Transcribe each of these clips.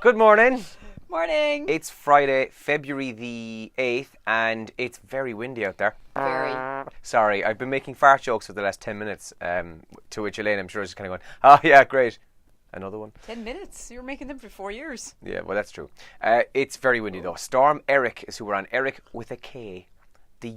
Good morning. Morning. It's Friday, February the 8th, and it's very windy out there. Very. Sorry, I've been making fart jokes for the last 10 minutes, to which Elaine, I'm sure, is just kind of going, oh yeah, great. Another one. 10 minutes? You were making them for 4 years. Yeah, well, that's true. It's very windy, though. Storm Erik is who we're on. Erik with a K. The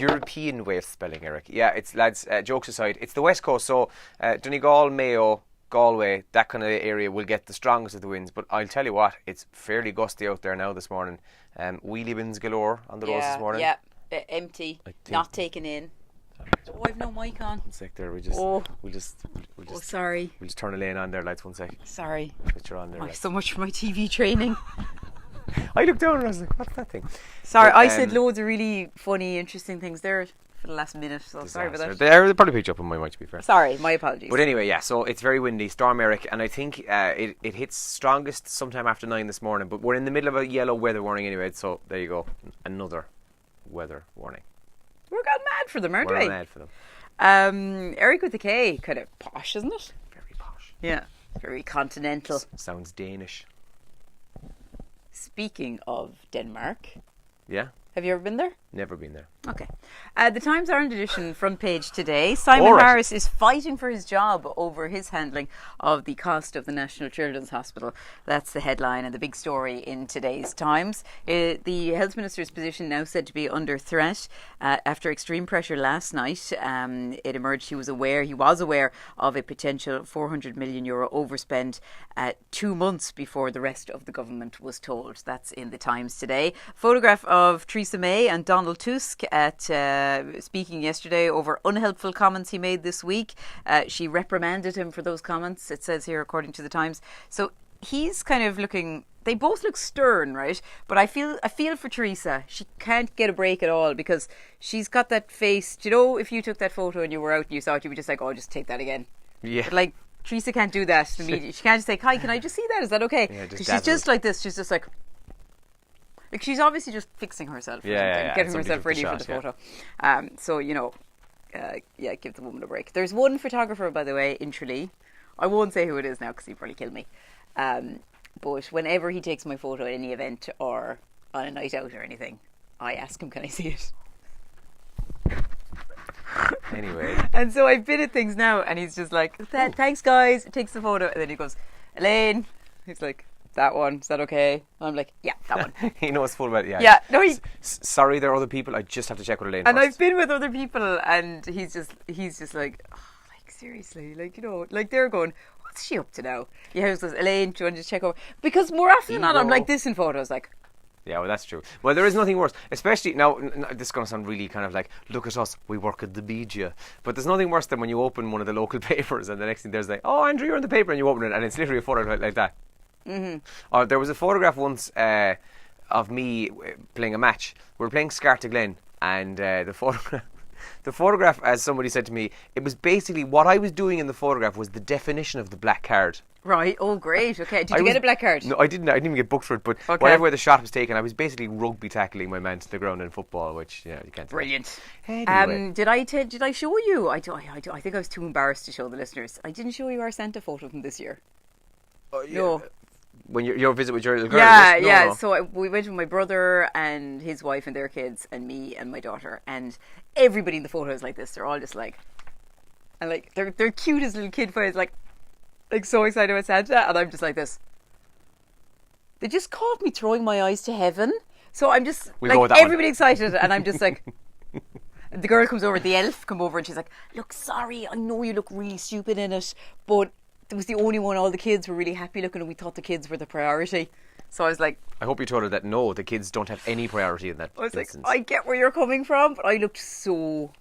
European way of spelling Erik. Yeah, it's, lads, jokes aside, it's the West Coast, so Donegal, Mayo, Galway, that kind of area will get the strongest of the winds. But I'll tell you what, it's fairly gusty out there now this morning. Wheelie bins galore on the roads this morning. Yeah, empty, not taken in. Oh, I've no mic on. One sec there, we'll just sorry. We'll just turn a lane on there, lads, 1 sec. Sorry. Switch her on there. So much for my TV training. I looked down and I was like, what's that thing? Sorry, I said loads of really funny, interesting things there for the last minute, so disaster. Sorry about that. They probably picked you up on my mic, to be fair. Sorry, my apologies. But anyway, yeah, so it's very windy, Storm Erik, and I think it hits strongest sometime after 9 this morning, but we're in the middle of a yellow weather warning anyway, so there you go, another weather warning. We're gone mad for them, aren't we? We're mad for them. Erik with a K, kind of posh, isn't it? Very posh. Yeah, very continental. Sounds Danish. Speaking of Denmark, Yeah? have you ever been there? Never been there. Okay. The Times Ireland edition front page today. Simon All right. Harris is fighting for his job over his handling of the cost of the National Children's Hospital. That's the headline and the big story in today's Times. The Health Minister's position now said to be under threat after extreme pressure last night. It emerged he was aware of a potential €400 million overspend 2 months before the rest of the government was told. That's in the Times today. Photograph of Theresa May and Donald Tusk at speaking yesterday over unhelpful comments he made this week. She reprimanded him for those comments, it says here, according to the Times. So he's kind of looking, they both look stern, right? But I feel for Theresa. She can't get a break at all because she's got that face. Do you know, if you took that photo and you were out and you saw it, you'd be just like, oh, just take that again. Yeah. But like, Theresa can't do that to me. She can't just say, hi, can I just see that? Is that okay? Yeah, she's just like this. She's just like she's obviously just fixing herself or something, getting herself ready for the photo. So, give the woman a break. There's one photographer, by the way, in Tralee. I won't say who it is now because he'd probably kill me. But whenever he takes my photo at any event or on a night out or anything, I ask him, can I see it? Anyway. And so I've been at things now and he's just like, thanks guys, takes the photo, and then he goes, Elaine, he's like, that one, is that okay? And I'm like, yeah, that one. He knows full well, yeah. Yeah, no, sorry, there are other people, I just have to check with Elaine and first. I've been with other people and he's just like, oh, like seriously, like, you know, like they're going, what's she up to now? Yeah, he goes, Elaine, do you want to just check over? Because more often than not, I'm like this in photos, like. Yeah, well, that's true. Well, there is nothing worse, especially now. This is going to sound really kind of like, look at us, we work at the media. But there's nothing worse than when you open one of the local papers and the next thing there's like, oh, Andrew, you're in the paper, and you open it and it's literally a photo like that. Mm-hmm. Or there was a photograph once of me playing a match. We were playing Scarta Glen, and the photograph, as somebody said to me, it was basically what I was doing in the photograph was the definition of the black card. Right. Oh, great. Okay. Did you get a black card? No, I didn't. I didn't even get booked for it. But whatever way the shot was taken, I was basically rugby tackling my man to the ground in football, which you can't. Brilliant. Anyway. Did I show you? I think I was too embarrassed to show the listeners. I didn't show you our Santa photo from this year. Yeah. No. When your visit with your girl? Yeah. So we went with my brother and his wife and their kids and me and my daughter, and everybody in the photo is like this. They're all just like, and like they're cute as little kid photos, like so excited about Santa, and I'm just like this. They just caught me throwing my eyes to heaven, so I'm just everybody excited, and I'm just like. The girl comes over, the elf come over, and she's like, "Look, sorry, I know you look really stupid in it, but." It was the only one. All the kids were really happy looking, and we thought the kids were the priority. So I was like, I hope you told her that no, the kids don't have any priority in that. I was instance. like, I get where you're coming from, but I looked so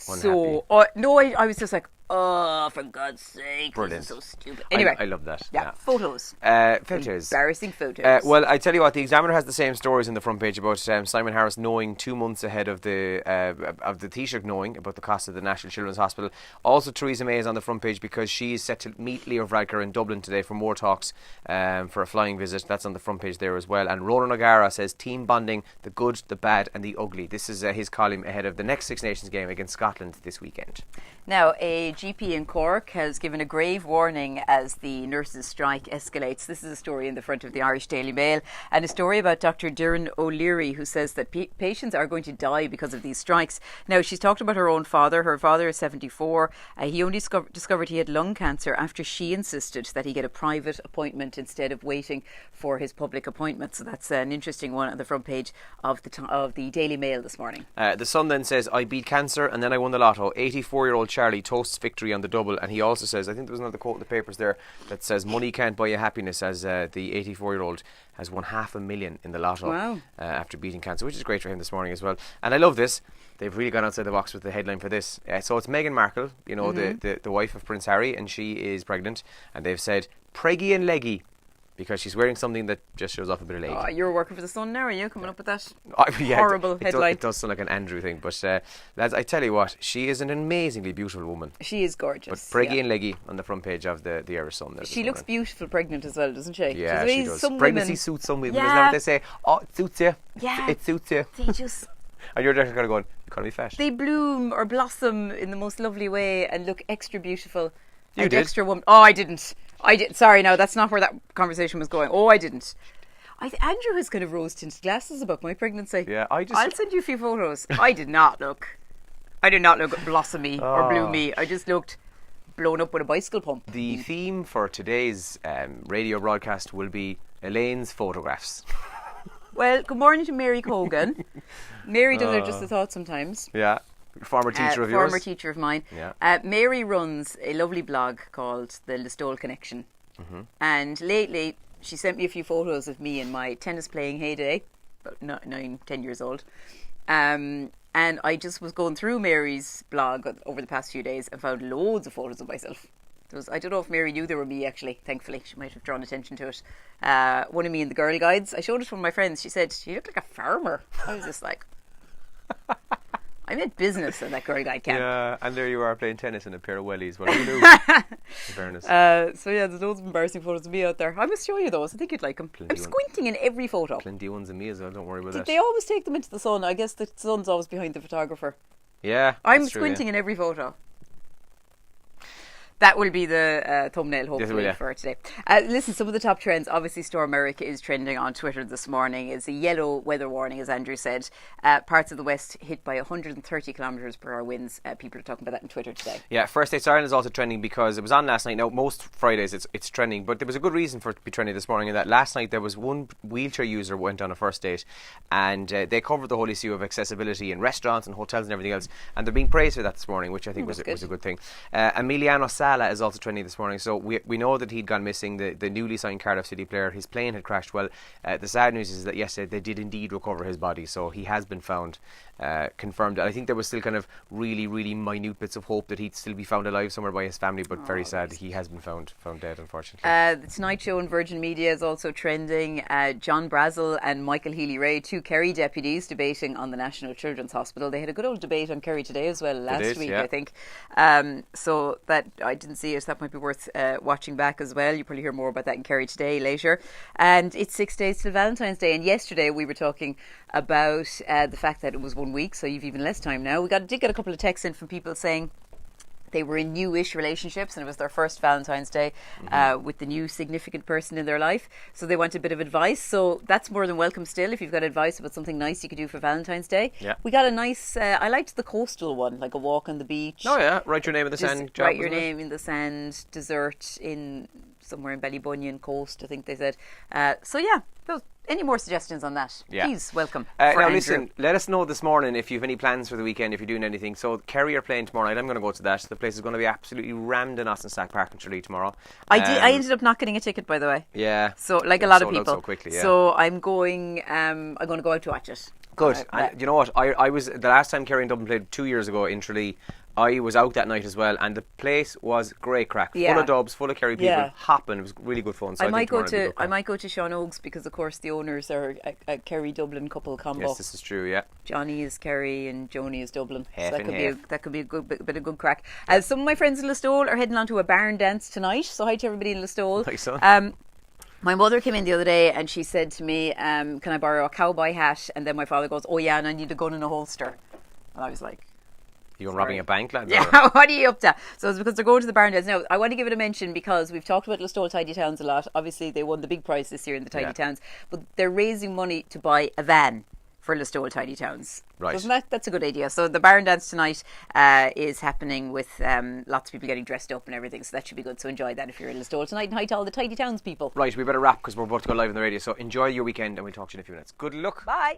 unhappy. I was just like, oh, for God's sake, brilliant. This is so stupid. Anyway, I love that. Yeah, photos. Photos. Embarrassing photos. Well, I tell you what, the Examiner has the same stories in the front page about Simon Harris knowing 2 months ahead of the Taoiseach knowing about the cost of the National Children's Hospital. Also, Theresa May is on the front page because she is set to meet Leo Varadkar in Dublin today for more talks for a flying visit. That's on the front page there as well. And Roland O'Gara says team bonding, the good, the bad and the ugly. This is his column ahead of the next Six Nations game against Scotland this weekend. Now, a GP in Cork has given a grave warning as the nurses' strike escalates. This is a story in the front of the Irish Daily Mail, and a story about Dr. Doireann O'Leary, who says that patients are going to die because of these strikes. Now, she's talked about her own father. Her father is 74. He only discovered he had lung cancer after she insisted that he get a private appointment instead of waiting for his public appointment. So that's an interesting one on the front page of the Daily Mail this morning. The Sun then says, I beat cancer and then I won the lotto. 84-year-old Charlie toasts victory on the double. And he also says, I think there was another quote in the papers there that says, money can't buy you happiness, as the 84-year-old has won $500,000 in the lotto after beating cancer, which is great for him this morning as well. And I love this. They've really gone outside the box with the headline for this. So it's Meghan Markle, you know, the wife of Prince Harry, and she is pregnant. And they've said, preggy and leggy, because she's wearing something that just shows off a bit of leg. Oh, you're working for the Sun now, are you? Coming up with that yeah, horrible headline. It does sound like an Andrew thing. But lads, I tell you what, she is an amazingly beautiful woman. She is gorgeous. But preggy and leggy on the front page of the Irish Sun. She looks beautiful pregnant as well, doesn't she? Yeah, she does. Pregnancy suits some women. Yeah. Isn't that what they say? Oh, it suits you. Yeah. It suits you. They just... And you're just kind of going, you can't be fat. They bloom or blossom in the most lovely way and look extra beautiful. You did. Extra woman. Oh, I didn't. Sorry, no, that's not where that conversation was going. Oh, I didn't. Andrew has kind of rose-tinted glasses about my pregnancy. Yeah, I'll send you a few photos. I did not look blossomy or bloomy. I just looked blown up with a bicycle pump. The theme for today's radio broadcast will be Elaine's photographs. Well, good morning to Mary Cogan. Mary does have just a thought sometimes. Yeah. Former teacher of yours. Former teacher of mine. Yeah. Mary runs a lovely blog called the Listowel Connection. Mm-hmm. And lately, she sent me a few photos of me in my tennis playing heyday, about 10 years old. And I just was going through Mary's blog over the past few days and found loads of photos of myself. I don't know if Mary knew they were me, actually, thankfully. She might have drawn attention to it. One of me in the Girl Guides. I showed it to one of my friends. She said, you look like a farmer. I was just like... I meant business in that Girl Guide camp. Yeah, and there you are playing tennis in a pair of wellies. What do you do? In fairness. So yeah, there's loads of embarrassing photos of me out there. I must show you those. I think you'd like them. I'm squinting in every photo. Plenty of ones of me as well. Don't worry about that. They always take them into the Sun. I guess the Sun's always behind the photographer. Yeah, I'm squinting in every photo. That will be the thumbnail, hopefully, for today. Listen, some of the top trends. Obviously, Storm Erik is trending on Twitter this morning. It's a yellow weather warning, as Andrew said. Parts of the west hit by 130 kilometres per hour winds. People are talking about that on Twitter today. Yeah, First Aid Ireland is also trending because it was on last night. Now, most Fridays it's trending, but there was a good reason for it to be trending this morning, in that last night there was one wheelchair user went on a first date, and they covered the whole issue of accessibility in restaurants and hotels and everything else, and they're being praised for that this morning, which I think was a good thing. Emiliano Sala is also trending this morning. So we know that he'd gone missing, the newly signed Cardiff City player. His plane had crashed. Well, the sad news is that yesterday they did indeed recover his body, so he has been found, confirmed. I think there was still kind of really, really minute bits of hope that he'd still be found alive somewhere by his family, but very sad, he has been found dead, unfortunately. The Tonight Show on Virgin Media is also trending. John Brazel and Michael Healy-Rae, two Kerry deputies, debating on the National Children's Hospital. They had a good old debate on Kerry today as well last week, yeah. I think. So that I didn't see it. That might be worth watching back as well. You'll probably hear more about that in Kerry today later. And it's 6 days till Valentine's Day. And yesterday we were talking about the fact that it was 1 week, so you've even less time now. Did get a couple of texts in from people saying they were in newish relationships and it was their first Valentine's Day with the new significant person in their life. So they want a bit of advice. So that's more than welcome still if you've got advice about something nice you could do for Valentine's Day. Yeah. We got a nice, I liked the coastal one, like a walk on the beach. Oh yeah, write your name in the sand. Write your name in the sand, dessert in somewhere in Ballybunion coast, I think they said. So yeah, any more suggestions on that? Yeah. Please welcome. Now listen, let us know this morning if you have any plans for the weekend, if you're doing anything. So Kerry are playing tomorrow night. I'm going to go to that. The place is going to be absolutely rammed in Austin Park and Tralee tomorrow. I ended up not getting a ticket, by the way. Yeah. So like a lot of people. So quickly, yeah. So I'm going to go out to watch it. Good. And you know what? I was the last time Kerry and Dublin played 2 years ago in Tralee. I was out that night as well, and the place was great crack, full of Dubs, full of Kerry people, hopping. It was really good fun. So I might go to Sean Oakes because, of course, the owners are a Kerry Dublin couple combo. Yes, this is true. Yeah, Johnny is Kerry and Joni is Dublin. Half so and that could be a good bit of good crack. Some of my friends in Listowel are heading on to a barn dance tonight. So hi to everybody in Listowel. Nice son. My mother came in the other day and she said to me, "Can I borrow a cowboy hat?" And then my father goes, "Oh yeah, and I need a gun and a holster." And I was like, You're robbing a bank, lads? Yeah, what are you up to? So it's because they're going to the barn dance. Now, I want to give it a mention because we've talked about Listowel Tidy Towns a lot. Obviously, they won the big prize this year in the Tidy Towns, but they're raising money to buy a van for Listowel Tidy Towns. Right. That's a good idea. So the barn dance tonight is happening with lots of people getting dressed up and everything, so that should be good. So enjoy that if you're in Listowel tonight, and hi to all the Tidy Towns people. Right, we better wrap because we're about to go live on the radio. So enjoy your weekend and we'll talk to you in a few minutes. Good luck. Bye.